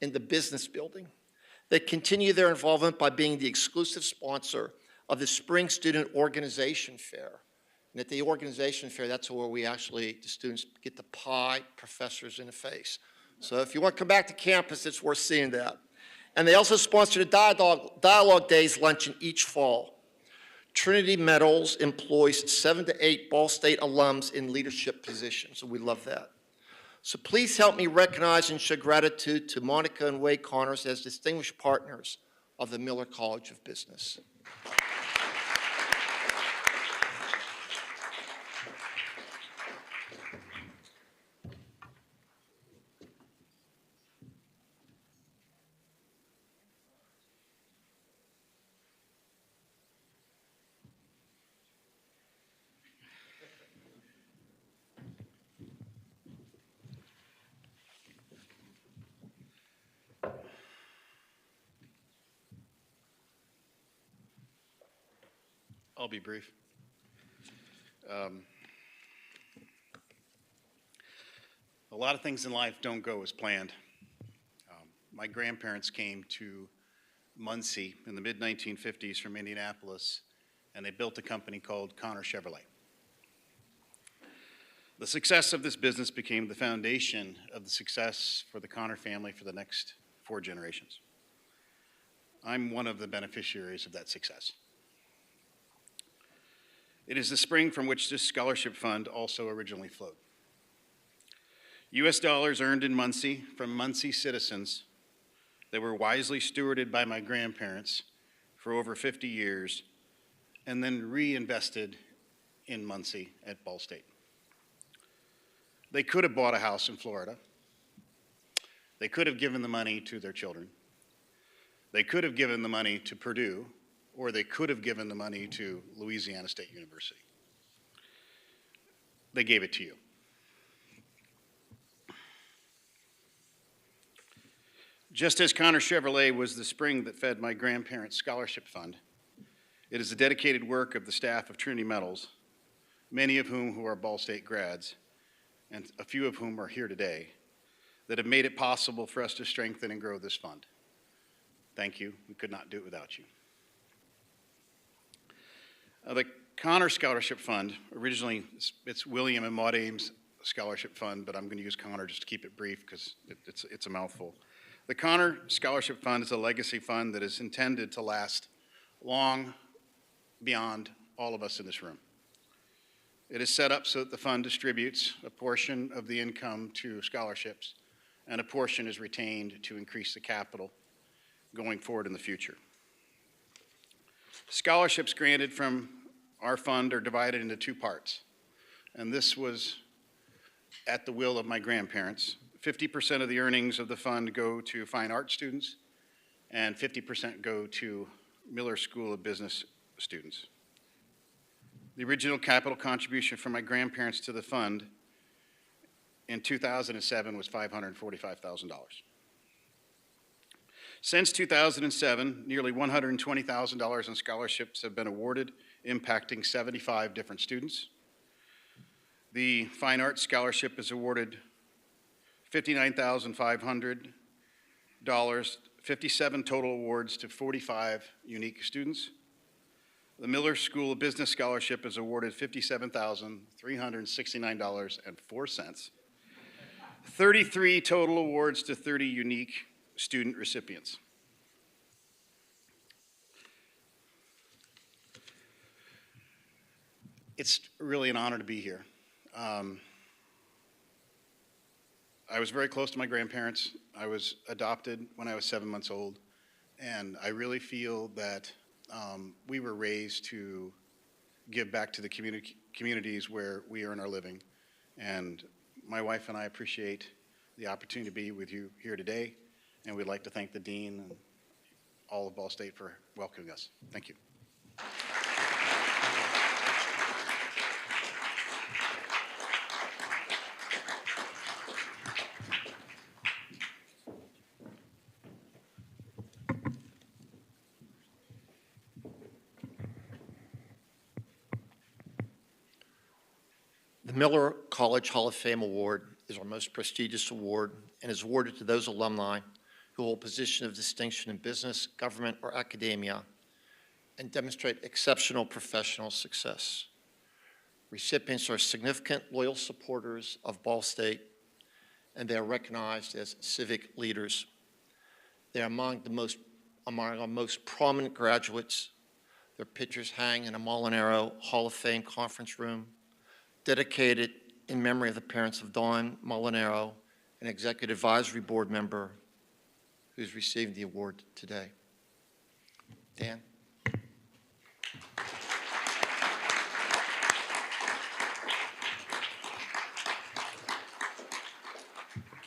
in the business building. They continue their involvement by being the exclusive sponsor of the Spring Student Organization Fair. And at the organization fair, that's where the students get to pie professors in the face. So if you want to come back to campus, it's worth seeing that. And they also sponsor the Dialogue Days luncheon each fall. Trinity Metals employs 7 to 8 Ball State alums in leadership positions, and we love that. So please help me recognize and show gratitude to Monica and Wade Connors as distinguished partners of the Miller College of Business. I'll be brief. A lot of things in life don't go as planned. My grandparents came to Muncie in the mid-1950s from Indianapolis, and they built a company called Connor Chevrolet. The success of this business became the foundation of the success for the Connor family for the next 4 generations. I'm one of the beneficiaries of that success. It is the spring from which this scholarship fund also originally flowed. U.S. dollars earned in Muncie from Muncie citizens that were wisely stewarded by my grandparents for over 50 years and then reinvested in Muncie at Ball State. They could have bought a house in Florida. They could have given the money to their children. They could have given the money to Purdue, or they could have given the money to Louisiana State University. They gave it to you. Just as Connor Chevrolet was the spring that fed my grandparents' scholarship fund, it is the dedicated work of the staff of Trinity Metals, many of whom who are Ball State grads, and a few of whom are here today, that have made it possible for us to strengthen and grow this fund. Thank you. We could not do it without you. The Connor Scholarship Fund, originally it's William and Maud Ames Scholarship Fund, but I'm going to use Connor just to keep it brief because it's a mouthful. The Connor Scholarship Fund is a legacy fund that is intended to last long beyond all of us in this room. It is set up so that the fund distributes a portion of the income to scholarships, and a portion is retained to increase the capital going forward in the future. Scholarships granted from our fund are divided into 2 parts, and this was at the will of my grandparents. 50% of the earnings of the fund go to fine art students, and 50% go to Miller School of Business students. The original capital contribution from my grandparents to the fund in 2007 was $545,000. Since 2007, nearly $120,000 in scholarships have been awarded, impacting 75 different students. The Fine Arts Scholarship is awarded $59,500, 57 total awards to 45 unique students. The Miller School of Business Scholarship is awarded $57,369.04. 33 total awards to 30 unique student recipients. It's really an honor to be here. I was very close to my grandparents. I was adopted when I was 7 months old, and I really feel that we were raised to give back to the communities where we earn our living. And my wife and I appreciate the opportunity to be with you here today, and we'd like to thank the Dean and all of Ball State for welcoming us. Thank you. Miller College Hall of Fame Award is our most prestigious award and is awarded to those alumni who hold positions of distinction in business, government, or academia and demonstrate exceptional professional success. Recipients are significant, loyal supporters of Ball State, and they are recognized as civic leaders. They are among our most prominent graduates. Their pictures hang in a Molinaro Hall of Fame conference room, dedicated in memory of the parents of Dawn Molinaro, an executive advisory board member who's receiving the award today. Dan?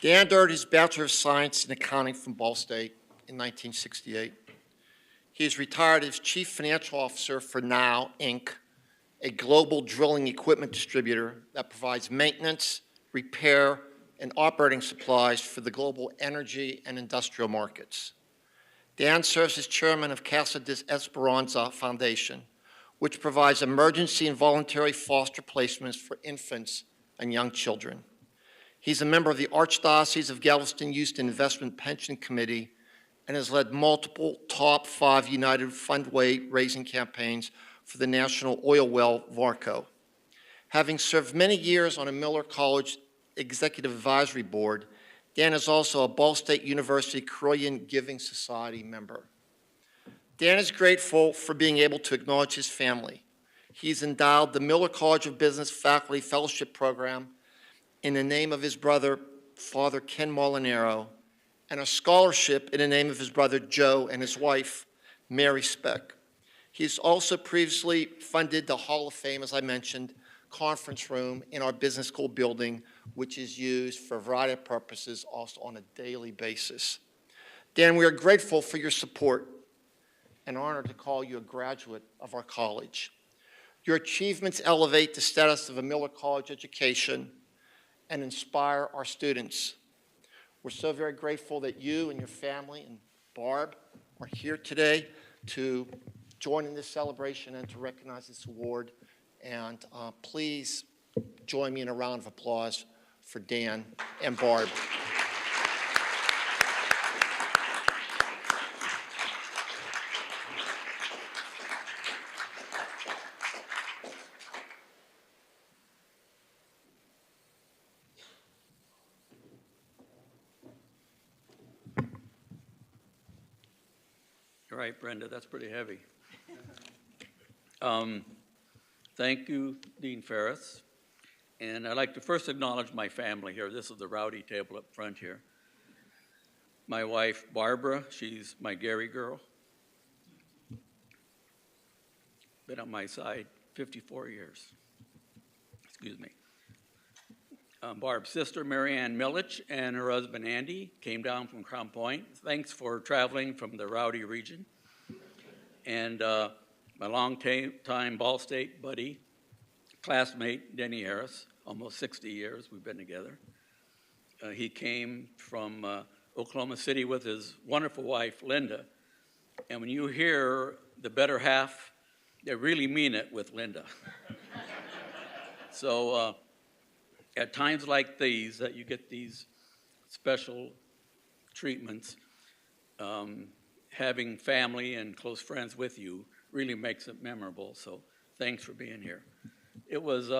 Dan earned his Bachelor of Science in Accounting from Ball State in 1968. He is retired as Chief Financial Officer for Now, Inc., a global drilling equipment distributor that provides maintenance, repair, and operating supplies for the global energy and industrial markets. Dan serves as chairman of Casa de Esperanza Foundation, which provides emergency and voluntary foster placements for infants and young children. He's a member of the Archdiocese of Galveston-Houston Investment Pension Committee and has led multiple top 5 United fundraising campaigns for the National Oil Well Varco. Having served many years on a Miller College Executive Advisory Board, Dan is also a Ball State University Korean Giving Society member. Dan is grateful for being able to acknowledge his family. He's endowed the Miller College of Business Faculty Fellowship Program in the name of his brother, Father Ken Molinaro, and a scholarship in the name of his brother Joe and his wife, Mary Speck. He's also previously funded the Hall of Fame, as I mentioned, conference room in our business school building, which is used for a variety of purposes also on a daily basis. Dan, we are grateful for your support and honored to call you a graduate of our college. Your achievements elevate the status of a Miller College education and inspire our students. We're so very grateful that you and your family and Barb are here today to join in this celebration and to recognize this award. And please join me in a round of applause for Dan and Barb. You're right, Brenda, that's pretty heavy. Thank you, Dean Ferris. And I'd like to first acknowledge my family here. This is the rowdy table up front here. My wife, Barbara, she's my Gary girl. Been on my side 54 years. Excuse me. Barb's sister, Mary Ann Milich, and her husband, Andy, came down from Crown Point. Thanks for traveling from the rowdy region. And my long-time Ball State buddy, classmate, Denny Harris, almost 60 years we've been together. He came from Oklahoma City with his wonderful wife, Linda. And when you hear the better half, they really mean it with Linda. So at times like these, that you get these special treatments, having family and close friends with you really makes it memorable. So thanks for being here. It was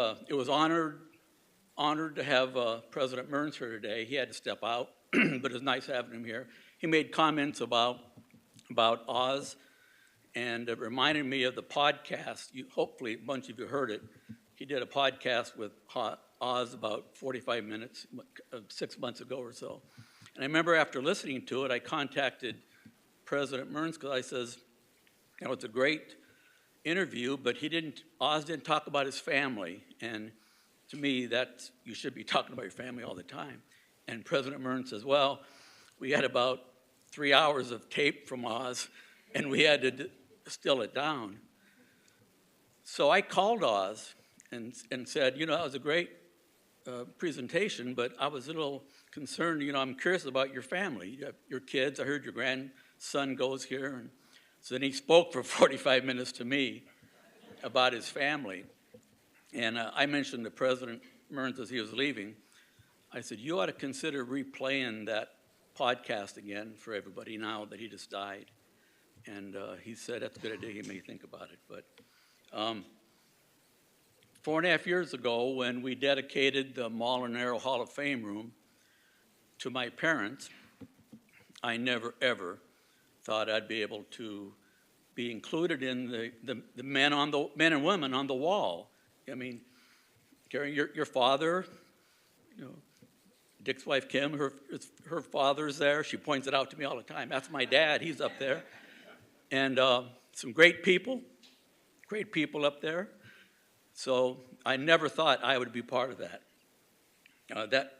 honored to have President Mearns here today. He had to step out, but it's nice having him here. He made comments about Oz, and it reminded me of the podcast. Hopefully, a bunch of you heard it. He did a podcast with Oz about 45 minutes, 6 months ago or so. And I remember after listening to it, I contacted President Mearns because I says, you know, it's a great interview, but Oz didn't talk about his family. And to me, you should be talking about your family all the time. And President Mearns says, well, we had about 3 hours of tape from Oz, and we had to distill it down. So I called Oz and said, you know, that was a great presentation, but I was a little concerned. You know, I'm curious about your family. You have your kids. I heard your grandson goes here. And so then he spoke for 45 minutes to me about his family. And I mentioned to President Mearns as he was leaving, I said, you ought to consider replaying that podcast again for everybody now that he just died. And he said, that's a good idea, he may think about it. But 4.5 years ago, when we dedicated the Mall and Arrow Hall of Fame room to my parents, I never, ever thought I'd be able to be included in the men and women on the wall. I mean, Karen, your father, you know, Dick's wife Kim, her father's there. She points it out to me all the time. That's my dad. He's up there, and some great people up there. So I never thought I would be part of that.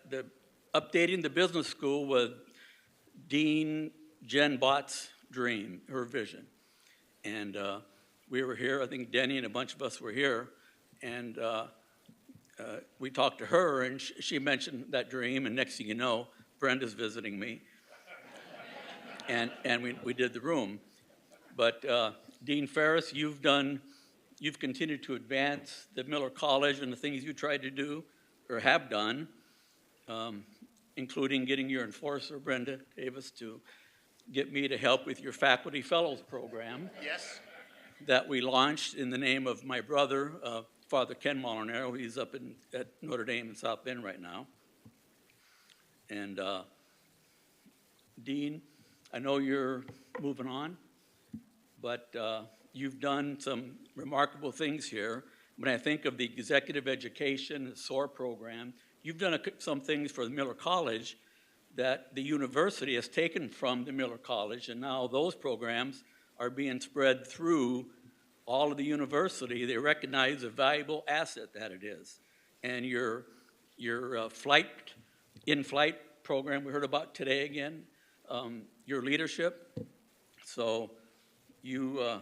The updating the business school was Dean Jen Bott's dream, her vision. And we were here, I think Denny and a bunch of us were here, and we talked to her, and she mentioned that dream, and next thing you know, Brenda's visiting me, and we did the room. But Dean Ferris, you've continued to advance the Miller College and the things you tried to do, or have done, including getting your enforcer, Brenda Davis, to get me to help with your Faculty Fellows program. Yes. That we launched in the name of my brother, Father Ken Molinaro. He's up at Notre Dame in South Bend right now. And Dean, I know you're moving on, but you've done some remarkable things here. When I think of the executive education, the SOAR program, you've done some things for the Miller College that the university has taken from the Miller College, and now those programs are being spread through all of the university. They recognize the valuable asset that it is. And your in-flight program we heard about today again, your leadership. So you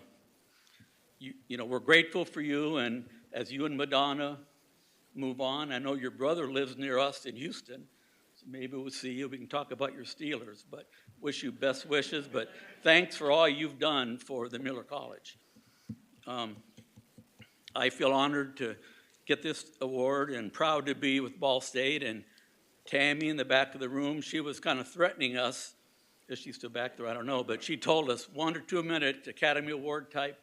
know, we're grateful for you, and as you and Madonna move on, I know your brother lives near us in Houston, so maybe we'll see you. We can talk about your Steelers, but wish you best wishes. But thanks for all you've done for the Miller College. I feel honored to get this award and proud to be with Ball State. And Tammy in the back of the room, she was kind of threatening us. Is she still back there? I don't know. But she told us 1 or 2 minute Academy Award type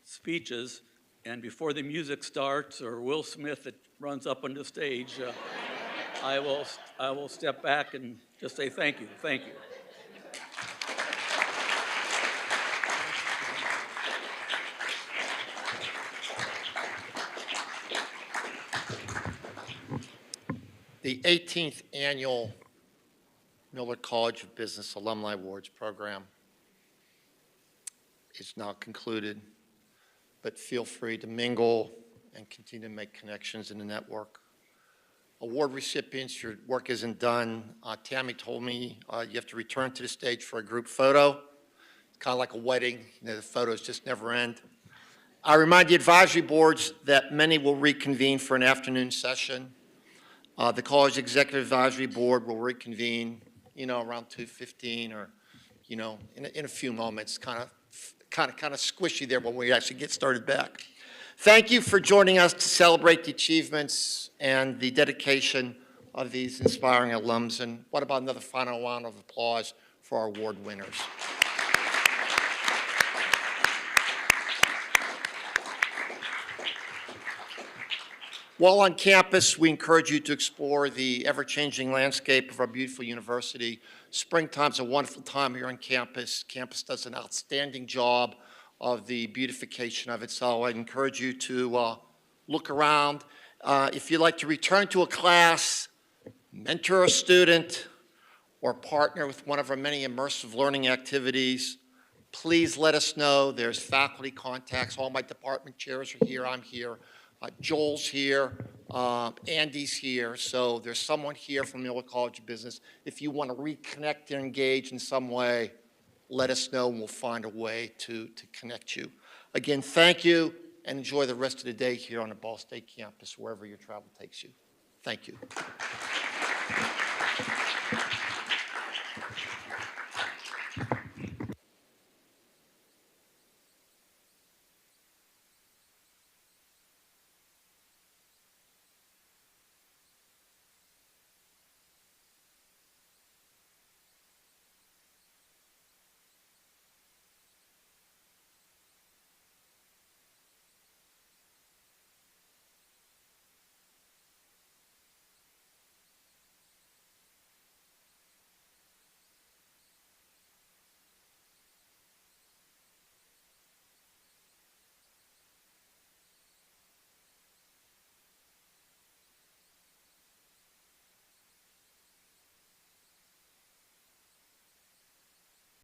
speeches. And before the music starts or Will Smith that runs up on the stage, I will step back and just say thank you. Thank you. The 18th Annual Miller College of Business Alumni Awards program is now concluded, but feel free to mingle and continue to make connections in the network. Award recipients, your work isn't done. Tammy told me you have to return to the stage for a group photo. It's kind of like a wedding. You know, the photos just never end. I remind the advisory boards that many will reconvene for an afternoon session. The College Executive Advisory Board will reconvene, you know, around 2:15 or, you know, in a few moments. Kind of squishy there when we actually get started back. Thank you for joining us to celebrate the achievements and the dedication of these inspiring alums. And what about another final round of applause for our award winners? While on campus, we encourage you to explore the ever-changing landscape of our beautiful university. Springtime's a wonderful time here on campus. Campus does an outstanding job of the beautification of it, so I encourage you to look around. If you'd like to return to a class, mentor a student, or partner with one of our many immersive learning activities, please let us know. There's faculty contacts. All my department chairs are here. I'm here. Joel's here, Andy's here, so there's someone here from Miller College of Business. If you want to reconnect and engage in some way, let us know and we'll find a way to connect you. Again, thank you and enjoy the rest of the day here on the Ball State campus, wherever your travel takes you. Thank you.